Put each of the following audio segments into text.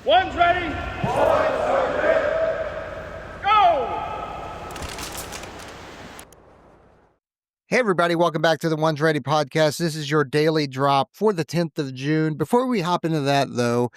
One's ready. One's ready. Go! Hey, everybody. Welcome back to the One's Ready podcast. This is your daily drop for the 10th of June. Before we hop into that, though,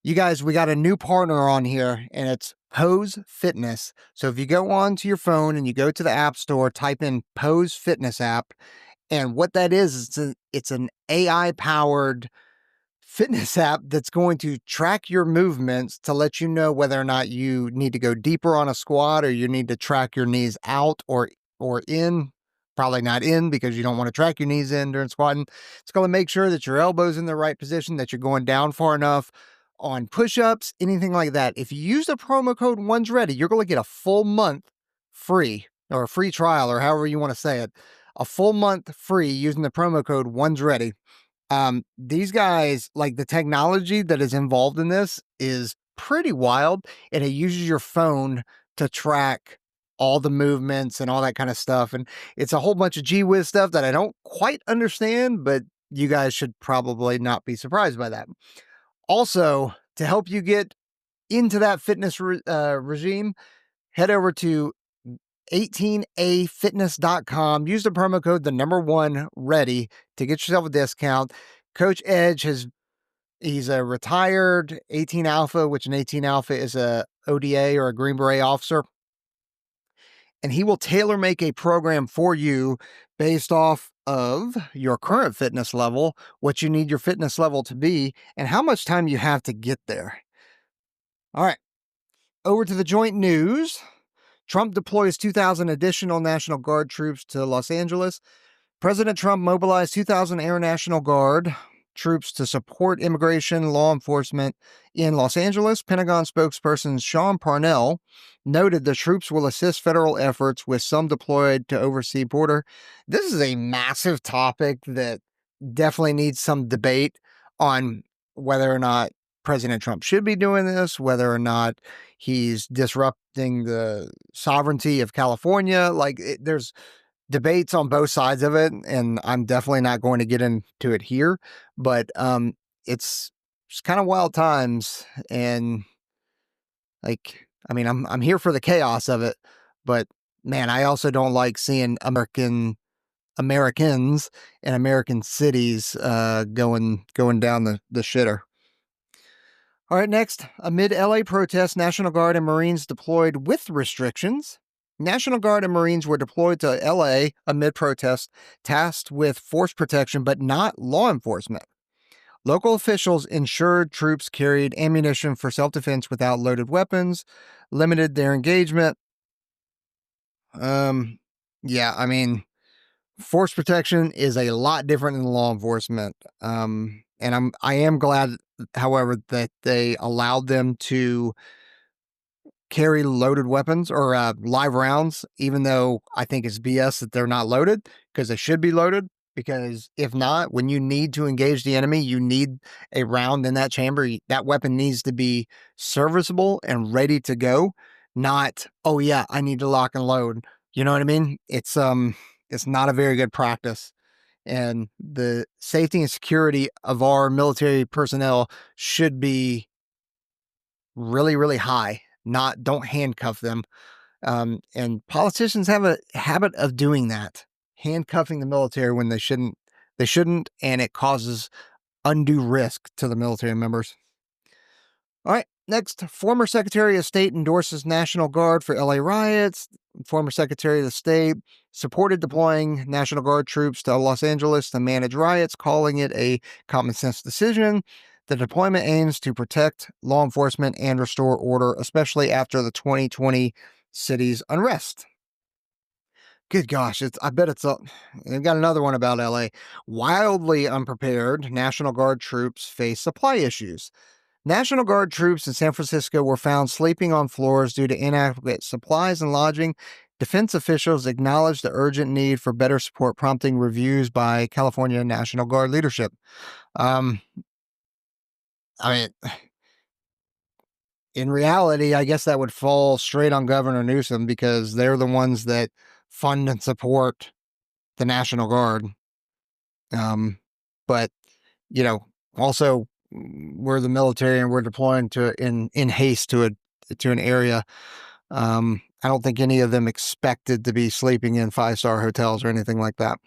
you guys, we got a new partner on here, and it's Pose Fitness. So if you go onto your phone and you go to the App Store, type in Pose Fitness app, and what that is it's an AI-powered fitness app that's going to track your movements to let you know whether or not you need to go deeper on a squat or you need to track your knees out or in. Probably not in, because you don't want to track your knees in during squatting. It's going to make sure that your elbow's in the right position, that you're going down far enough on push-ups, anything like that. If you use the promo code One's Ready, you're going to get a full month free, or a free trial, or however you want to say it. A full month free using the promo code One's Ready. These guys, like, the technology that is involved in this is pretty wild, and it uses your phone to track all the movements and all that kind of stuff. And it's a whole bunch of gee whiz stuff that I don't quite understand, but you guys should probably not be surprised by that. Also, to help you get into that fitness regime, head over to 18afitness.com. Use the promo code #1ready to get yourself a discount. Coach Edge he's a retired 18 Alpha, which an 18 Alpha is a ODA or a Green Beret officer. And he will tailor make a program for you based off of your current fitness level, what you need your fitness level to be, and how much time you have to get there. All right, over to the joint news. Trump deploys 2,000 additional National Guard troops to Los Angeles. President Trump mobilized 2,000 Air National Guard troops to support immigration law enforcement in Los Angeles. Pentagon spokesperson Sean Parnell noted the troops will assist federal efforts, with some deployed to oversee border. This is a massive topic that definitely needs some debate on whether or not President Trump should be doing this, whether or not he's disrupting the sovereignty of California. There's debates on both sides of it, and I'm definitely not going to get into it here, but it's kind of wild times, and I'm here for the chaos of it, but man, I also don't like seeing Americans and American cities going down the shitter. All right, next, amid LA protests, National Guard and Marines deployed with restrictions. National Guard and Marines were deployed to LA amid protests, tasked with force protection but not law enforcement. Local officials ensured troops carried ammunition for self-defense without loaded weapons, limited their engagement. Force protection is a lot different than law enforcement. And I am glad, however, that they allowed them to carry loaded weapons or live rounds, even though I think it's BS that they're not loaded, because they should be loaded. Because if not, when you need to engage the enemy, you need a round in that chamber. That weapon needs to be serviceable and ready to go, not, oh yeah, I need to lock and load. You know what I mean? It's not a very good practice. And the safety and security of our military personnel should be really, really high. Don't handcuff them. And politicians have a habit of doing that, handcuffing the military when they shouldn't, and it causes undue risk to the military members. All right, next, former Secretary of State endorses National Guard for LA riots. Former Secretary of State supported deploying National Guard troops to Los Angeles to manage riots, calling it a common sense decision. The deployment aims to protect law enforcement and restore order, especially after the 2020 city's unrest. Good gosh, they've got another one about LA. Wildly unprepared, National Guard troops face supply issues. National Guard troops in San Francisco were found sleeping on floors due to inadequate supplies and lodging. Defense officials acknowledged the urgent need for better support, prompting reviews by California National Guard leadership. In reality, I guess that would fall straight on Governor Newsom, because they're the ones that fund and support the National Guard. But, also we're the military and we're deploying in haste to an area. I don't think any of them expected to be sleeping in 5-star hotels or anything like that.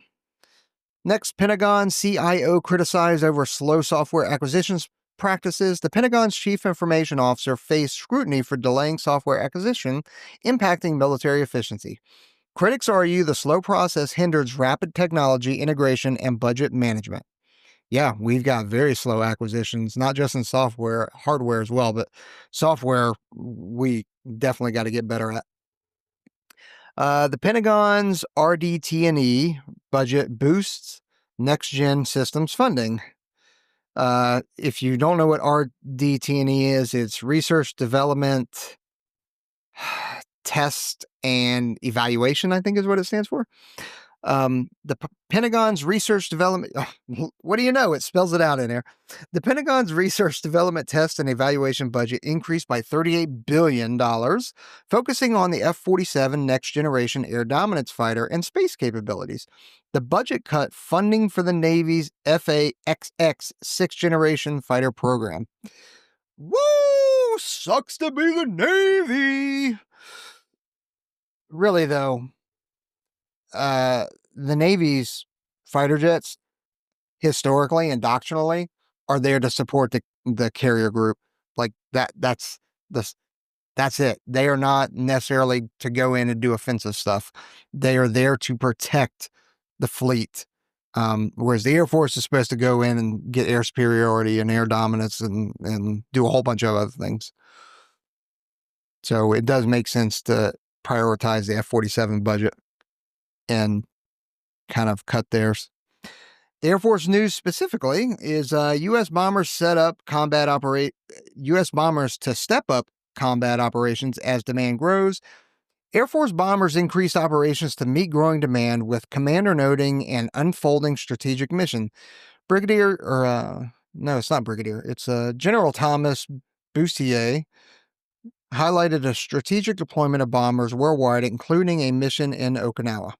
Next, Pentagon CIO criticized over slow software acquisitions practices. The Pentagon's chief information officer faced scrutiny for delaying software acquisition, impacting military efficiency. Critics argue the slow process hinders rapid technology integration and budget management. Yeah, we've got very slow acquisitions, not just in software, hardware as well, but software we definitely got to get better at. The Pentagon's RDT&E budget boosts next-gen systems funding. If you don't know what RDT&E is, it's research, development, test, and evaluation, I think is what it stands for. The Pentagon's research development, what do you know? It spells it out in there. The Pentagon's research development test and evaluation budget increased by $38 billion, focusing on the F-47 next generation air dominance fighter and space capabilities. The budget cut funding for the Navy's FA-XX 6th generation fighter program. Woo! Sucks to be the Navy! Really, though, the Navy's fighter jets, historically and doctrinally, are there to support the carrier group. Like that's it. They are not necessarily to go in and do offensive stuff. They are there to protect the fleet. Whereas the Air Force is supposed to go in and get air superiority and air dominance and do a whole bunch of other things. So it does make sense to prioritize the F-47 budget and kind of cut theirs. The Air Force news specifically is U.S. bombers U.S. bombers to step up combat operations as demand grows. Air Force bombers increased operations to meet growing demand with commander noting an unfolding strategic mission. No, it's not Brigadier. It's General Thomas Bustier highlighted a strategic deployment of bombers worldwide, including a mission in Okinawa.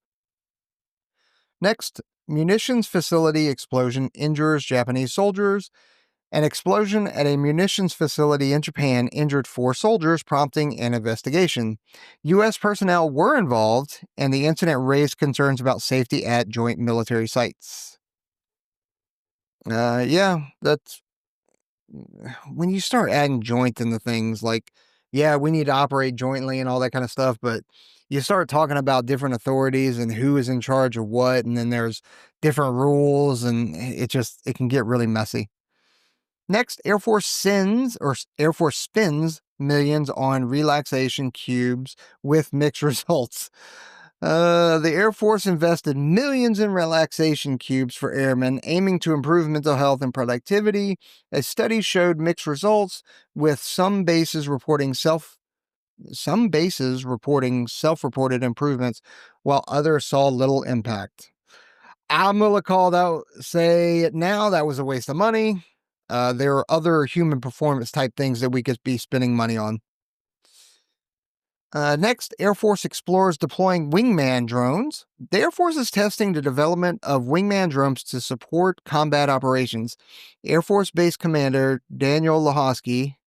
Next, munitions facility explosion injures Japanese soldiers. An explosion at a munitions facility in Japan injured 4 soldiers, prompting an investigation. U.S. personnel were involved, and the incident raised concerns about safety at joint military sites. Yeah, that's when you start adding joint into things like, yeah, we need to operate jointly and all that kind of stuff, but you start talking about different authorities and who is in charge of what, and then there's different rules, and it can get really messy. Next, Air Force spends millions on relaxation cubes with mixed results. The Air Force invested millions in relaxation cubes for airmen, aiming to improve mental health and productivity. A study showed mixed results, with some bases reporting self-reported improvements, while others saw little impact. I'm gonna say it now, that was a waste of money. There are other human performance type things that we could be spending money on. Next, Air Force explores deploying Wingman drones. The Air Force is testing the development of Wingman drones to support combat operations. Air Force Base Commander Daniel Lahosky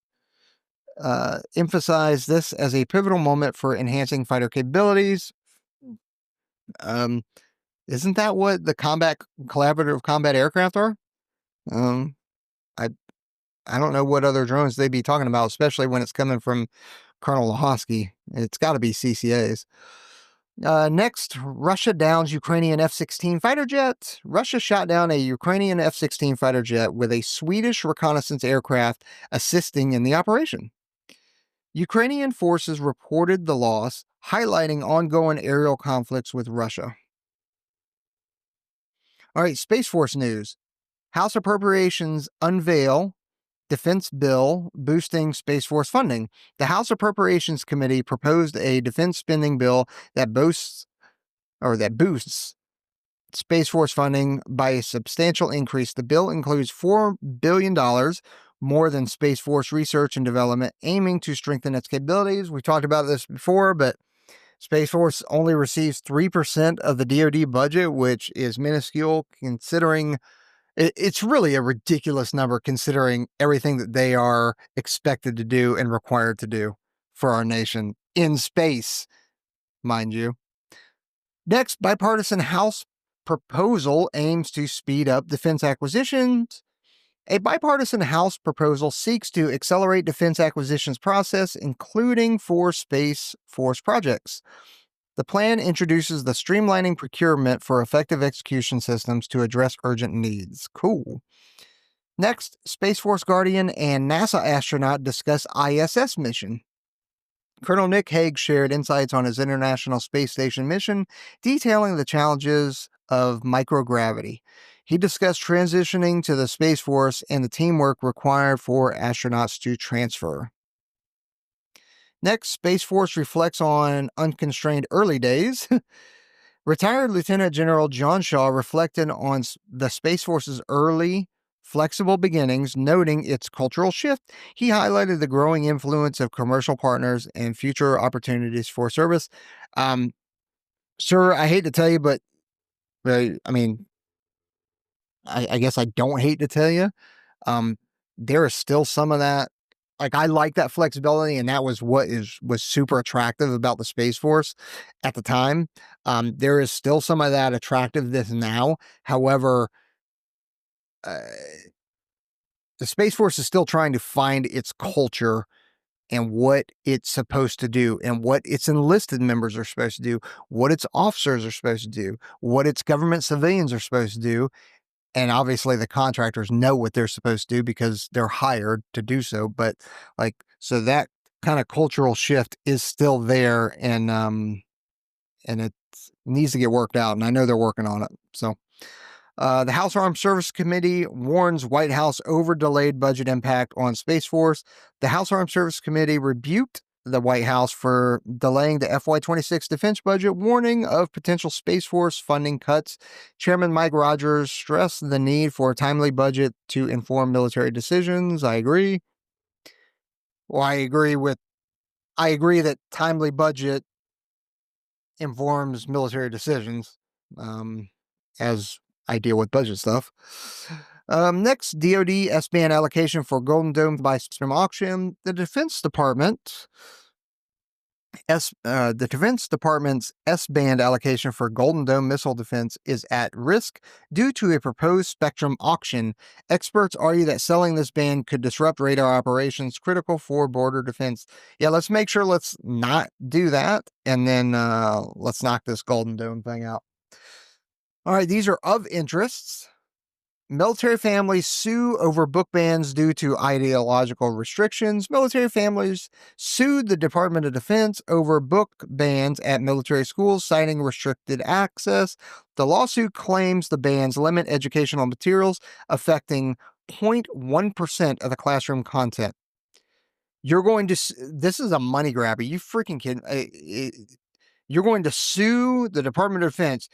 emphasized this as a pivotal moment for enhancing fighter capabilities. Isn't that what the collaborative combat aircraft are? I don't know what other drones they'd be talking about, especially when it's coming from Colonel Lahosky. It's got to be CCAs. Next, Russia downs Ukrainian F-16 fighter jet. Russia shot down a Ukrainian F-16 fighter jet with a Swedish reconnaissance aircraft assisting in the operation. Ukrainian forces reported the loss, highlighting ongoing aerial conflicts with Russia. All right, Space Force news. House Appropriations unveil defense bill boosting Space Force funding. The House Appropriations Committee proposed a defense spending bill that boosts Space Force funding by a substantial increase. The bill includes $4 billion more than Space Force research and development, aiming to strengthen its capabilities. We talked about this before, but Space Force only receives 3% of the DoD budget, which is minuscule considering It's really a ridiculous number considering everything that they are expected to do and required to do for our nation in space, mind you. Next, bipartisan House proposal aims to speed up defense acquisitions. A bipartisan House proposal seeks to accelerate defense acquisitions process, including for Space Force projects. The plan introduces the streamlining procurement for effective execution systems to address urgent needs. Cool. Next, Space Force Guardian and NASA astronaut discuss ISS mission. Colonel Nick Hague shared insights on his International Space Station mission, detailing the challenges of microgravity. He discussed transitioning to the Space Force and the teamwork required for astronauts to transfer. Next, Space Force reflects on unconstrained early days. Retired Lieutenant General John Shaw reflected on the Space Force's early, flexible beginnings, noting its cultural shift. He highlighted the growing influence of commercial partners and future opportunities for service. Sir, I hate to tell you, but I mean, I guess I don't hate to tell you. There is still some of that. Like, I like that flexibility, and that was what was super attractive about the Space Force at the time. There is still some of that attractiveness now. However, the Space Force is still trying to find its culture and what it's supposed to do and what its enlisted members are supposed to do, what its officers are supposed to do, what its government civilians are supposed to do. And obviously the contractors know what they're supposed to do because they're hired to do so. But so that kind of cultural shift is still there, and it needs to get worked out. And I know they're working on it. So the House Armed Services Committee warns White House over delayed budget impact on Space Force. The House Armed Services Committee rebuked the White House for delaying the FY26 defense budget, warning of potential Space Force funding cuts. Chairman Mike Rogers stressed the need for a timely budget to inform military decisions. I agree. Well, I agree that timely budget informs military decisions, as I deal with budget stuff. Next, DoD S-band allocation for Golden Dome by Spectrum auction. The Defense Department's S-band allocation for Golden Dome missile defense is at risk due to a proposed Spectrum auction. Experts argue that selling this band could disrupt radar operations critical for border defense. Yeah, let's make sure let's not do that, and then let's knock this Golden Dome thing out. All right, these are of interests. Military families sue over book bans due to ideological restrictions. Military families sued the Department of Defense over book bans at military schools, citing restricted access. The lawsuit claims the bans limit educational materials, affecting 0.1% of the classroom content. You're going to, this is a money grab. Are you freaking kidding? You're going to sue the Department of Defense.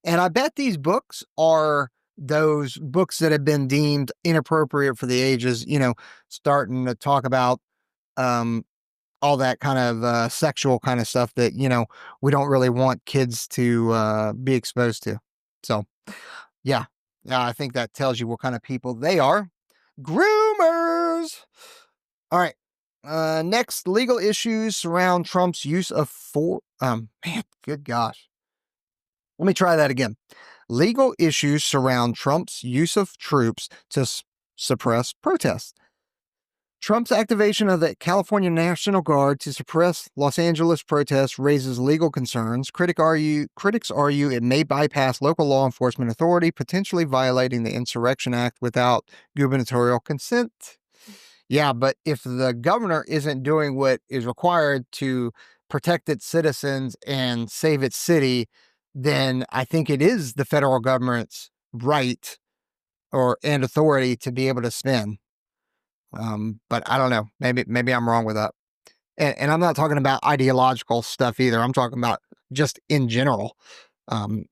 And I bet these books are those books that have been deemed inappropriate for the ages, starting to talk about all that kind of sexual kind of stuff that, we don't really want kids to be exposed to. So, yeah, I think that tells you what kind of people they are. Groomers! All right. Next, legal issues surround Trump's use of force. Man, good gosh. Let me try that again. Legal issues surround Trump's use of troops to suppress protests. Trump's activation of the California National Guard to suppress Los Angeles protests raises legal concerns. Critics argue it may bypass local law enforcement authority, potentially violating the Insurrection Act without gubernatorial consent. Yeah, but if the governor isn't doing what is required to protect its citizens and save its city, then I think it is the federal government's right and authority to be able to spin. But I don't know. Maybe I'm wrong with that. And I'm not talking about ideological stuff either. I'm talking about just in general.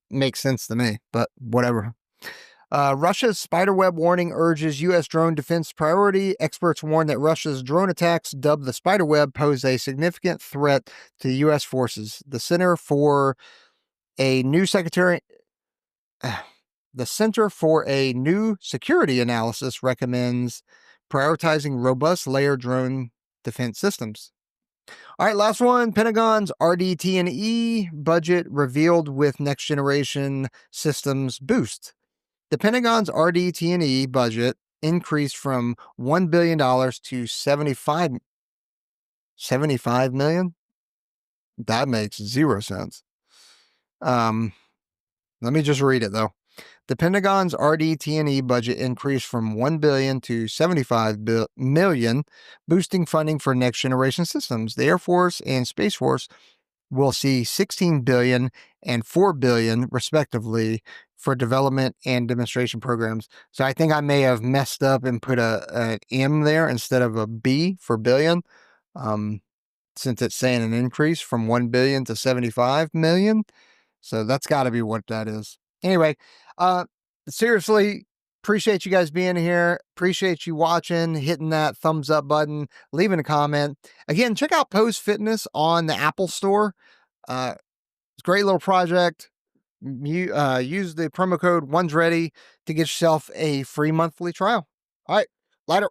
Makes sense to me, but whatever. Russia's Spiderweb warning urges U.S. drone defense priority. Experts warn that Russia's drone attacks, dubbed the Spiderweb, pose a significant threat to U.S. forces. The Center for a new Secretary The Center for a New Security Analysis recommends prioritizing robust layer drone defense systems. All right, last one. Pentagon's RDT&E budget revealed with next generation systems boost. The Pentagon's RDT&E budget increased from $1 billion to $75 million. That makes zero sense. Let me just read it though. The Pentagon's RDT&E budget increased from $1 billion to $75 million, boosting funding for next generation systems. The Air Force and Space Force will see $16 billion and $4 billion, respectively, for development and demonstration programs. So I think I may have messed up and put an M there instead of a B for billion, since it's saying an increase from 1 billion to 75 million. So that's got to be what that is. Anyway, seriously, appreciate you guys being here. Appreciate you watching, hitting that thumbs up button, leaving a comment. Again, check out Pose Fitness on the Apple Store. It's a great little project. Use the promo code One's Ready to get yourself a free monthly trial. All right, later.